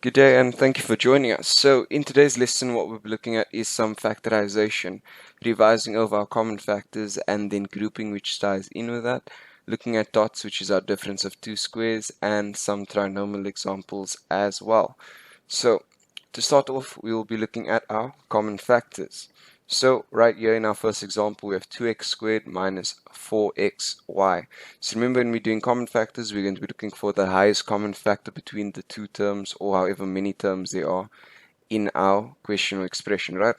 Good day and thank you for joining us. So in today's lesson what we'll be looking at is some factorization, revising over our common factors and then grouping which ties in with that, looking at dots which is our difference of two squares and some trinomial examples as well. So to start off we will be looking at our common factors. So right here in our first example we have 2x squared minus 4xy. So remember when we're doing common factors we're going to be looking for the highest common factor between the two terms or however many terms there are in our question or expression, right?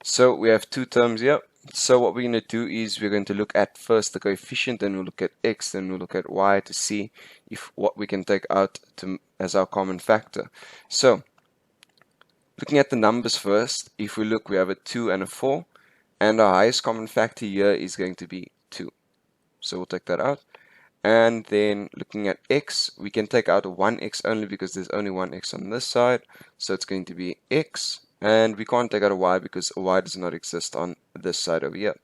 So we have two terms here. So what we're going to do is we're going to look at first the coefficient, then we'll look at x, then we'll look at y to see if what we can take out as our common factor. So looking at the numbers first, if we look, we have a 2 and a 4, and our highest common factor here is going to be 2. So we'll take that out. And then looking at x, we can take out a 1x only because there's only 1x on this side. So it's going to be x. And we can't take out a y because a y does not exist on this side over here.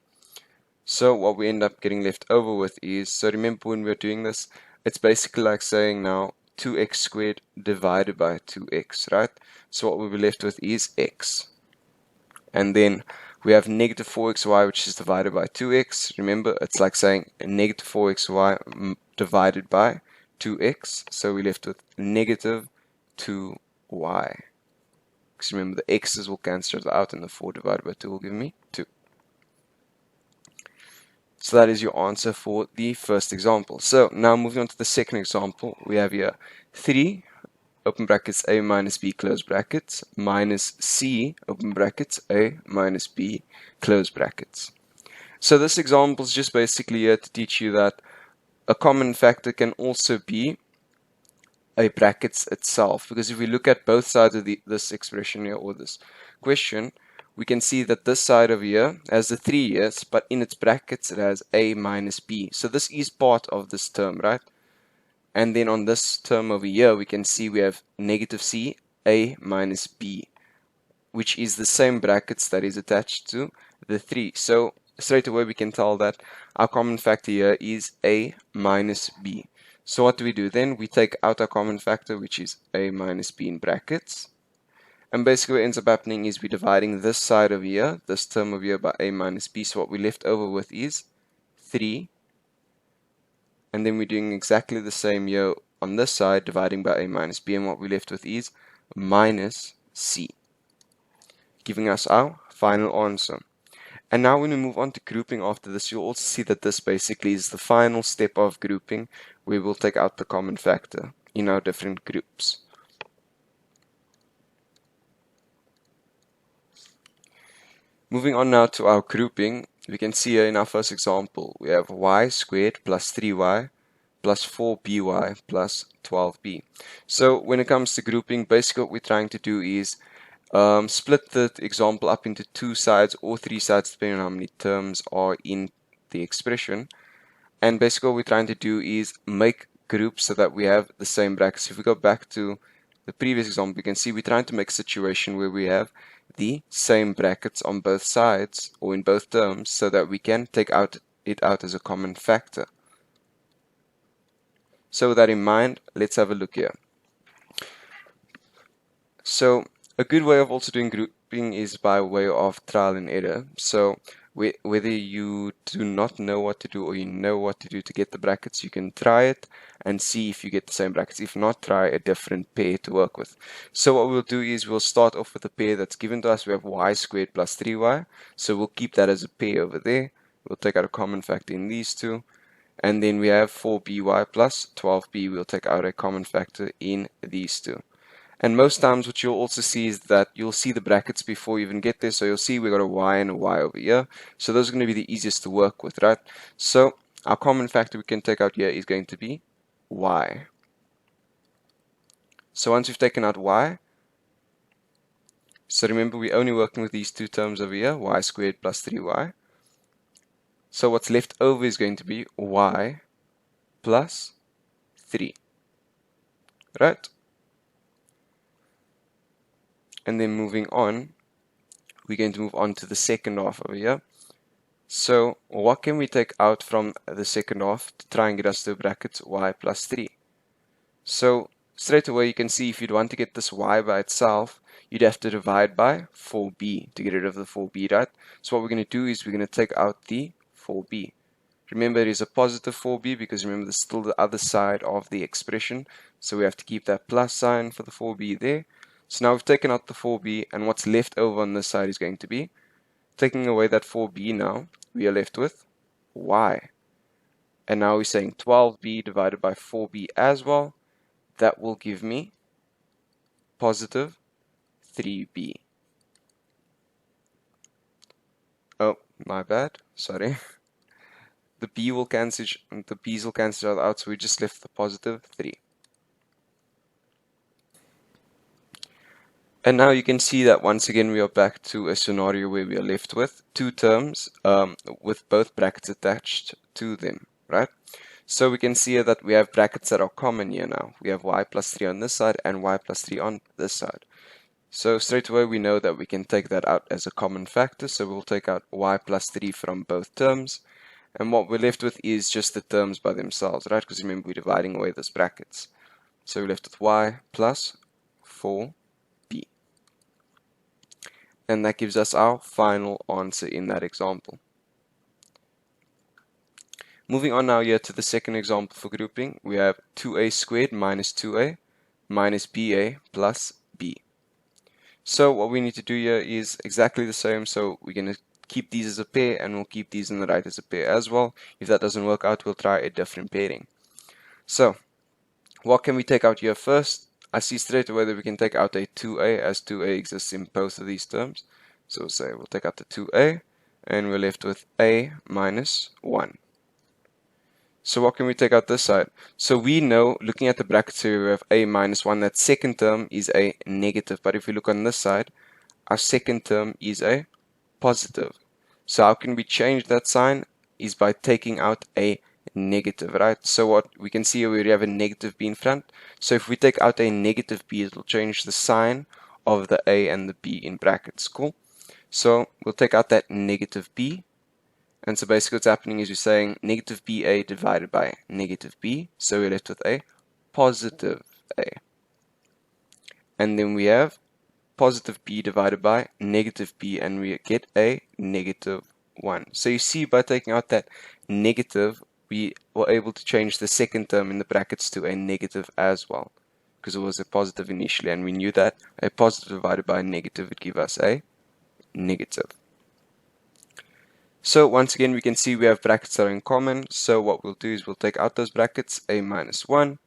So what we end up getting left over with is, so remember when we're doing this, it's basically like saying now 2x squared divided by 2x, right? So what we'll be left with is x. And then we have negative 4xy, which is divided by 2x. Remember, it's like saying negative 4xy divided by 2x. So we're left with negative 2y. Because remember, the x's will cancel out, and the 4 divided by 2 will give me 2. So that is your answer for the first example. So now moving on to the second example, we have here 3 open brackets a minus b close brackets minus c open brackets a minus b close brackets. So this example is just basically here to teach you that a common factor can also be a brackets itself, because if we look at both sides of this expression here or this question, we can see that this side over here has the 3 years, but in its brackets it has a minus b. So this is part of this term, right? And then on this term over here, we can see we have negative c, a minus b, which is the same brackets that is attached to the 3. So straight away we can tell that our common factor here is a minus b. So what do we do then? We take out our common factor, which is a minus b in brackets. And basically what ends up happening is we're dividing this side over here, this term over here, by a minus b. So what we're left over with is 3. And then we're doing exactly the same here on this side, dividing by a minus b, and what we're left with is minus c, giving us our final answer. And now when we move on to grouping after this, you'll also see that this basically is the final step of grouping, where we'll take out the common factor in our different groups. Moving on now to our grouping, we can see here in our first example, we have y squared plus 3y plus 4by plus 12b. So when it comes to grouping, basically what we're trying to do is split the example up into 2 sides or 3 sides, depending on how many terms are in the expression. And basically what we're trying to do is make groups so that we have the same brackets. If we go back to the previous example, we can see we're trying to make a situation where we have the same brackets on both sides or in both terms, so that we can take it out as a common factor. So with that in mind, let's have a look here. So a good way of also doing grouping is by way of trial and error. So whether you do not know what to do or you know what to do to get the brackets, you can try it and see if you get the same brackets. If not, try a different pair to work with. So what we'll do is we'll start off with a pair that's given to us. We have y squared plus 3y. So we'll keep that as a pair over there. We'll take out a common factor in these two. And then we have 4by plus 12b. We'll take out a common factor in these two. And most times what you'll also see is that you'll see the brackets before you even get there. So you'll see we got a y and a y over here. So those are going to be the easiest to work with, right? So our common factor we can take out here is going to be y. So once we've taken out y, so remember we're only working with these two terms over here, y squared plus 3y. So what's left over is going to be y plus 3, right? And then moving on, we're going to move on to the second half over here. So what can we take out from the second half to try and get us to brackets y plus 3? So straight away you can see if you'd want to get this y by itself, you'd have to divide by 4b to get rid of the 4b, right? So what we're going to do is we're going to take out the 4b. Remember, it is a positive 4b because remember, there's still the other side of the expression. So we have to keep that plus sign for the 4b there. So now we've taken out the 4b, and what's left over on this side is going to be, taking away that 4b now, we are left with y. And now we're saying 12b divided by 4b as well. That will give me positive 3b. Oh, my bad. Sorry. The b's will cancel out, so we just left the positive 3. And now you can see that once again we are back to a scenario where we are left with two terms with both brackets attached to them, right? So we can see here that we have brackets that are common here now. We have y plus 3 on this side and y plus 3 on this side. So straight away we know that we can take that out as a common factor, so we'll take out y plus 3 from both terms. And what we're left with is just the terms by themselves, right? Because remember, we're dividing away those brackets. So we're left with y plus 4b. And that gives us our final answer in that example. Moving on now here to the second example for grouping, we have 2a squared minus 2a minus ba plus b. So what we need to do here is exactly the same. So we're going to keep these as a pair, and we'll keep these on the right as a pair as well. If that doesn't work out, we'll try a different pairing. So what can we take out here first? I see straight away that we can take out a 2a, as 2a exists in both of these terms. So we'll say we'll take out the 2a, and we're left with a minus 1. So what can we take out this side? So we know, looking at the brackets here, we have a minus 1. That second term is a negative. But if we look on this side, our second term is a positive. So how can we change that sign? Is by taking out a negative, right? So what we can see here, we already have a negative b in front. So if we take out a negative b, it will change the sign of the a and the b in brackets. Cool. So we'll take out that negative b. And so basically what's happening is we're saying negative ba divided by negative b. So we're left with a positive a. And then we have positive b divided by negative b, and we get a negative 1. So you see, by taking out that negative, we were able to change the second term in the brackets to a negative as well, because it was a positive initially, and we knew that a positive divided by a negative would give us a negative. So once again, we can see we have brackets that are in common. So what we'll do is we'll take out those brackets, a minus 1,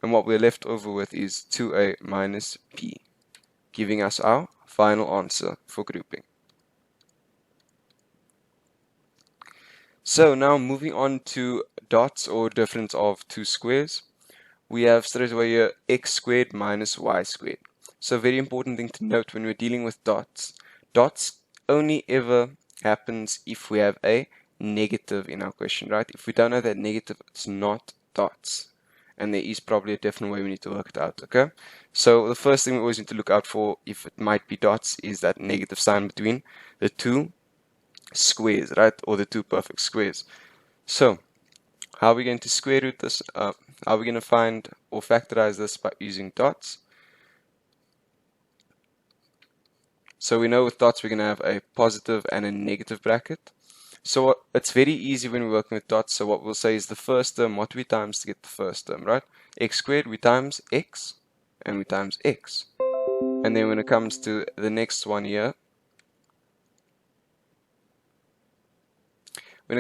and what we're left over with is 2a minus b, giving us our final answer for grouping. So now moving on to dots, or difference of two squares, we have straight away here x squared minus y squared. So a very important thing to note when we're dealing with dots, dots only ever happens if we have a negative in our question, right? If we don't have that negative, it's not dots. And there is probably a different way we need to work it out, okay? So the first thing we always need to look out for, if it might be dots, is that negative sign between the two squares, right? Or the two perfect squares. So how are we going to square root this? How are we going to find or factorize this? By using dots. So we know with dots we're going to have a positive and a negative bracket. So it's very easy when we're working with dots. So what we'll say is the first term, what do we times to get the first term, right? X squared, we times x, and we times x. And then when it comes to the next one here, we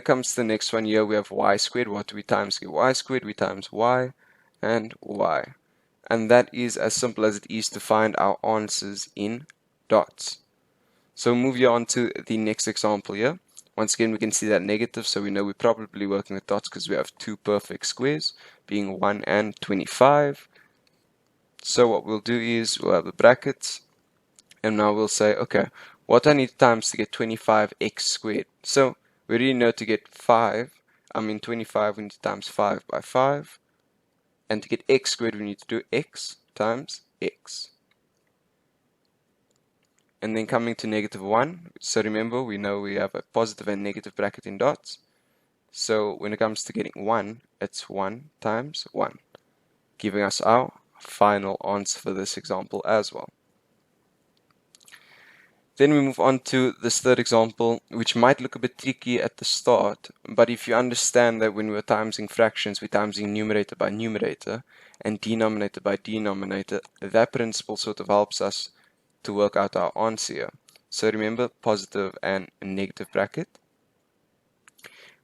have y squared. What do we times get y squared? We times y and y. And that is as simple as it is to find our answers in dots. So we'll move you on to the next example here. Once again, we can see that negative, so we know we're probably working with dots because we have two perfect squares, being 1 and 25. So what we'll do is we'll have the brackets, and now we'll say, okay, what I need times to get 25x squared? So we already know to get 25, we need to times 5 by 5. And to get x squared, we need to do x times x. And then coming to negative 1, so remember, we know we have a positive and negative bracket in dots. So when it comes to getting 1, it's 1 times 1, giving us our final answer for this example as well. Then we move on to this third example, which might look a bit tricky at the start, but if you understand that when we're timesing fractions, we're timesing numerator by numerator and denominator by denominator, that principle sort of helps us to work out our answer here. So remember, positive and negative bracket.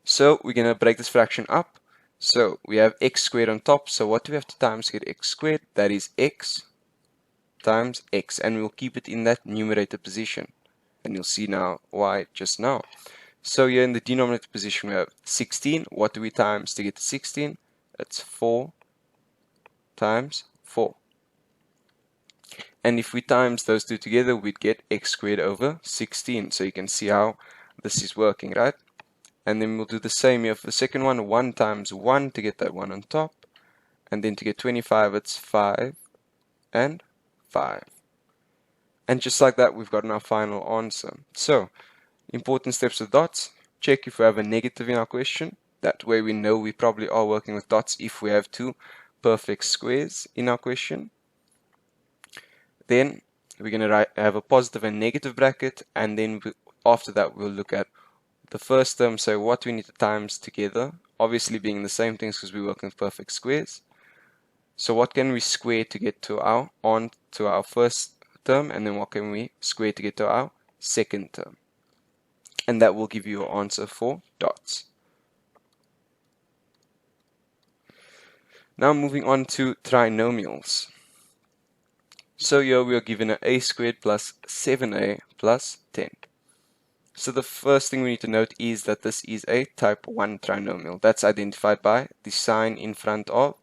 So we're going to break this fraction up. So we have x squared on top, so what do we have to times to get x squared? That is x times x, and we'll keep it in that numerator position, and you'll see now why just now. So here in the denominator position we have 16. What do we times to get to 16? It's 4 times 4, and if we times those two together we'd get x squared over 16. So you can see how this is working, right? And then we'll do the same here for the second one. 1 times 1 to get that 1 on top, and then to get 25 it's 5 and 5. And just like that, we've gotten our final answer. So, important steps with dots. Check if we have a negative in our question. That way we know we probably are working with dots if we have two perfect squares in our question. Then we're going to have a positive and negative bracket, and then after that we'll look at the first term, so what do we need to times together? Obviously being the same things because we're working with perfect squares. So what can we square to get to our first term, and then what can we square to get to our second term? And that will give you your answer for dots. Now moving on to trinomials. So here we are given an a squared plus 7a plus 10. So the first thing we need to note is that this is a type 1 trinomial. That's identified by the sign in front of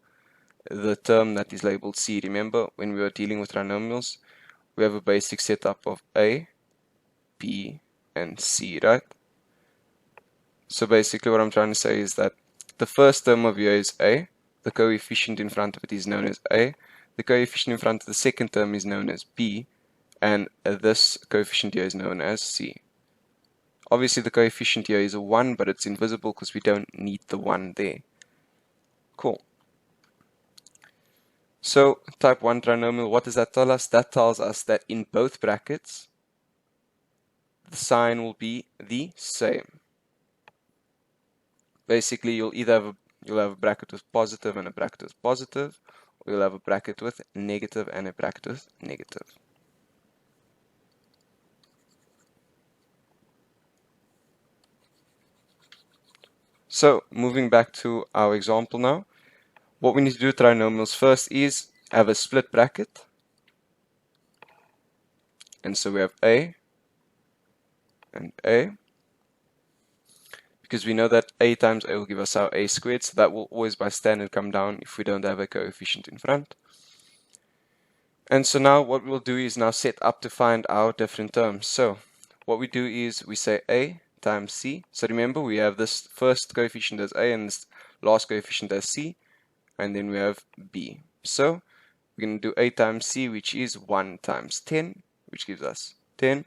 the term that is labeled c. Remember, when we are dealing with trinomials, we have a basic setup of a, b, and c, right? So basically what I'm trying to say is that the first term of here is a, the coefficient in front of it is known as a, the coefficient in front of the second term is known as b, and this coefficient here is known as c. Obviously the coefficient here is a 1, but it's invisible because we don't need the 1 there. Cool. So type 1 trinomial, what does that tell us? That tells us that in both brackets, the sign will be the same. Basically, you'll either have a bracket with positive and a bracket with positive, or you'll have a bracket with negative and a bracket with negative. So moving back to our example now, what we need to do with trinomials first is have a split bracket. And so we have a and a, because we know that a times a will give us our a squared, so that will always by standard come down if we don't have a coefficient in front. And so now what we'll do is now set up to find our different terms. So what we do is we say a times c. So remember, we have this first coefficient as a and this last coefficient as c, and then we have b. So we're going to do a times c, which is 1 times 10, which gives us 10,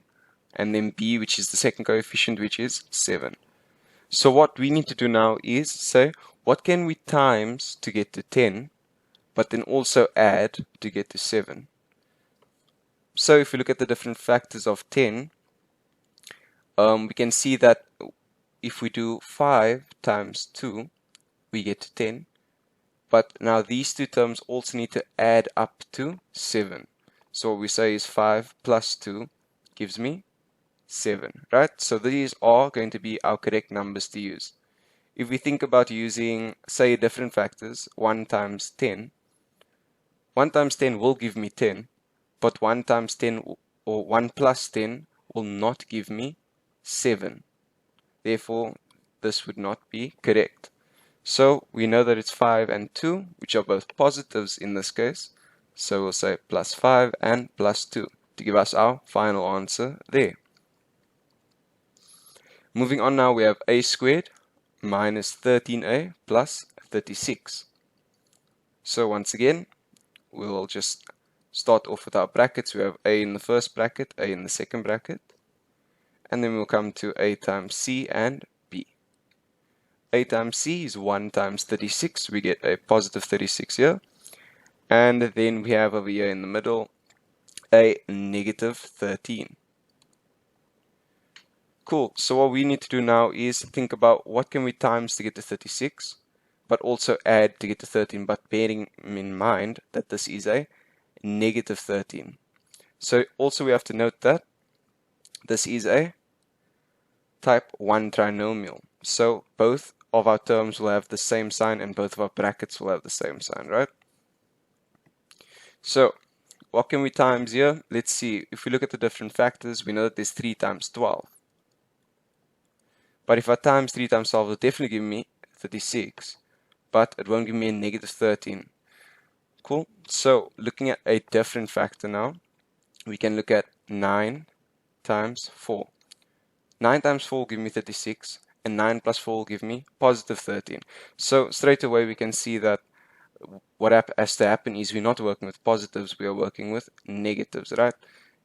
and then b, which is the second coefficient, which is 7. So what we need to do now is say, what can we times to get to 10, but then also add to get to 7? So if we look at the different factors of 10, we can see that if we do 5 times 2, we get to 10. But now these two terms also need to add up to 7. So what we say is 5 plus 2 gives me 7, right? So these are going to be our correct numbers to use. If we think about using, say, different factors, 1 times 10, 1 times 10 will give me 10, but 1 times 10 or 1 plus 10 will not give me 7. Therefore, this would not be correct. So we know that it's 5 and 2, which are both positives in this case. So we'll say plus 5 and plus 2 to give us our final answer there. Moving on now, we have a squared minus 13a plus 36. So once again, we'll just start off with our brackets. We have a in the first bracket, a in the second bracket, and then we'll come to a times c and b. A times c is 1 times 36. We get a positive 36 here. And then we have over here in the middle a negative 13. Cool, so what we need to do now is think about what can we times to get to 36, but also add to get to 13, but bearing in mind that this is a negative 13. So also we have to note that this is a type 1 trinomial. So both of our terms will have the same sign and both of our brackets will have the same sign, right? So what can we times here? Let's see. If we look at the different factors, we know that there's 3 times 12. But if I times 3 times 12, it'll definitely give me 36. But it won't give me a negative 13. Cool. So looking at a different factor now, we can look at 9 times 4. 9 times 4 will give me 36, and 9 plus 4 will give me positive 13. So straight away we can see that what has to happen is we're not working with positives, we are working with negatives, right?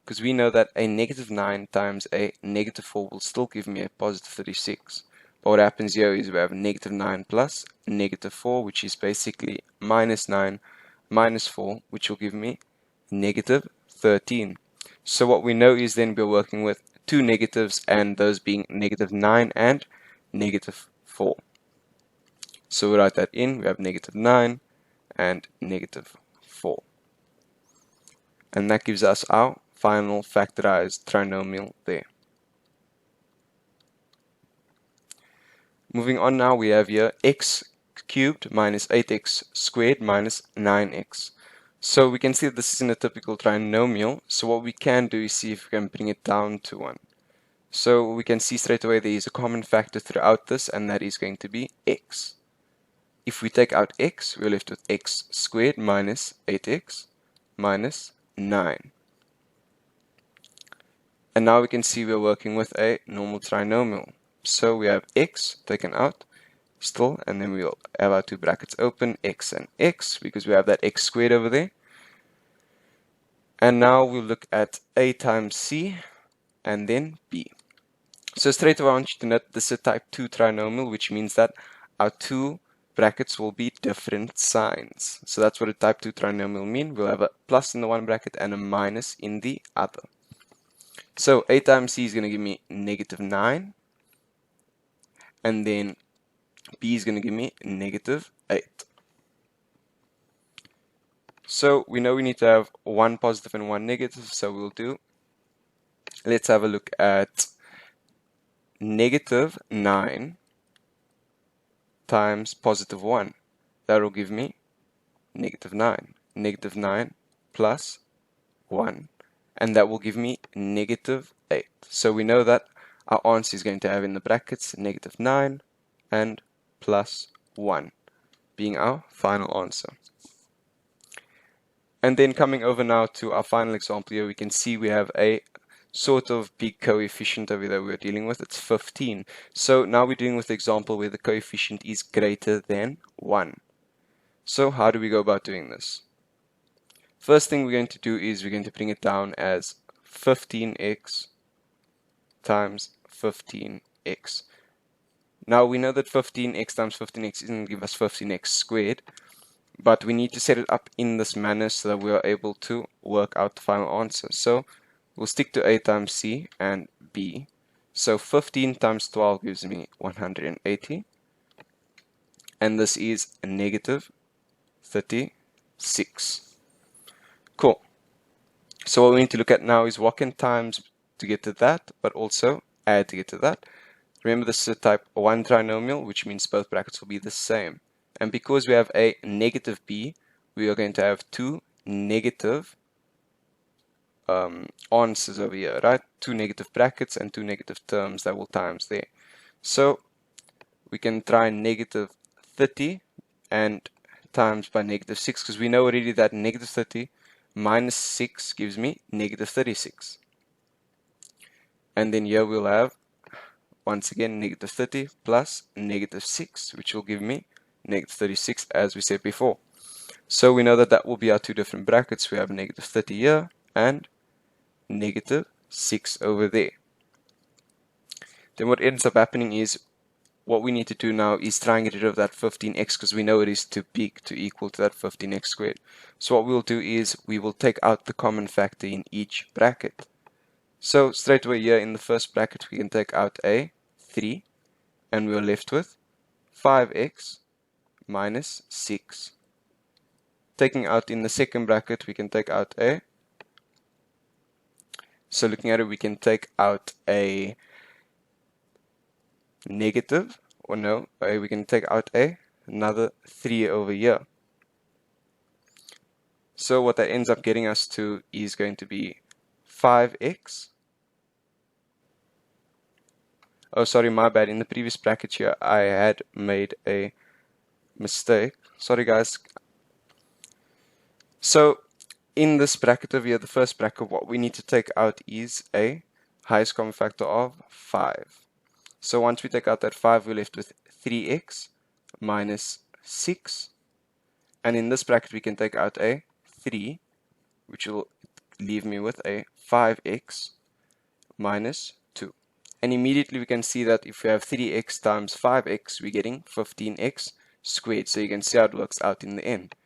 Because we know that a negative 9 times a negative 4 will still give me a positive 36. But what happens here is we have negative 9 plus negative 4, which is basically minus 9 minus 4, which will give me negative 13. So what we know is then we're working with two negatives, and those being negative 9 and negative 4. So we write that in, we have negative 9 and negative 4. And that gives us our final factorized trinomial there. Moving on now, we have here x cubed minus 8x squared minus 9x. So we can see that this isn't a typical trinomial, so what we can do is see if we can bring it down to 1. So we can see straight away there is a common factor throughout this, and that is going to be x. If we take out x, we're left with x squared minus 8x minus 9. And now we can see we're working with a normal trinomial. So we have x taken out still, and then we'll have our two brackets open, x and x, because we have that x squared over there. And now we'll look at a times c and then b. So straight away I want you to note this is a type 2 trinomial, which means that our two brackets will be different signs. So that's what a type 2 trinomial means. We'll have a plus in the one bracket and a minus in the other. So a times c is going to give me negative 9. And then b is going to give me negative 8. So we know we need to have one positive and one negative. So we'll do, let's have a look at negative 9 times positive 1. That will give me negative 9. Negative 9 plus 1. And that will give me negative 8. So we know that our answer is going to have in the brackets negative 9 and plus 1 being our final answer. And then coming over now to our final example here, we can see we have a sort of big coefficient over there we're dealing with. It's 15. So now we're dealing with the example where the coefficient is greater than 1. So how do we go about doing this? First thing we're going to do is we're going to bring it down as 15x times 15x. Now we know that 15x times 15x isn't going to give us 15x squared, but we need to set it up in this manner so that we are able to work out the final answer. So we'll stick to a times c and b. So 15 times 12 gives me 180, and this is a negative 36. Cool. So what we need to look at now is what can times to get to that, but also add to get to that. Remember, this is a type 1 trinomial, which means both brackets will be the same. And because we have a negative b, we are going to have two negative answers over here, right? Two negative brackets and two negative terms that will times there. So we can try negative 30 and times by negative 6, because we know already that negative 30 minus 6 gives me negative 36. And then here we'll have, once again, negative 30 plus negative 6, which will give me negative 36, as we said before. So we know that that will be our two different brackets. We have negative 30 here and negative 6 over there. Then what ends up happening is what we need to do now is try and get rid of that 15x because we know it is too big to equal to that 15x squared. So what we'll do is we will take out the common factor in each bracket. So straight away here in the first bracket we can take out a 3 and we're left with 5x minus 6. Taking out in the second bracket we can take out a, so looking at it we can take out a negative, or no, we can take out another 3 over here. So what that ends up getting us to is going to be 5x. Oh, sorry, my bad. In the previous bracket here, I had made a mistake. Sorry, guys. So in this bracket over here, the first bracket, what we need to take out is a highest common factor of 5. So once we take out that 5, we're left with 3x minus 6. And in this bracket, we can take out a 3, which will leave me with a 5x minus 2. And immediately we can see that if we have 3x times 5x, we're getting 15x squared. So you can see how it works out in the end.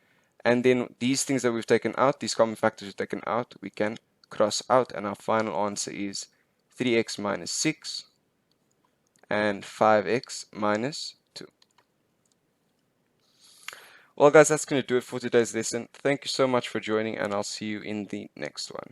And then these things that we've taken out, these common factors we've taken out, we can cross out. And our final answer is 3x minus 6 and 5x minus 2. Well guys, that's going to do it for today's lesson. Thank you so much for joining, and I'll see you in the next one.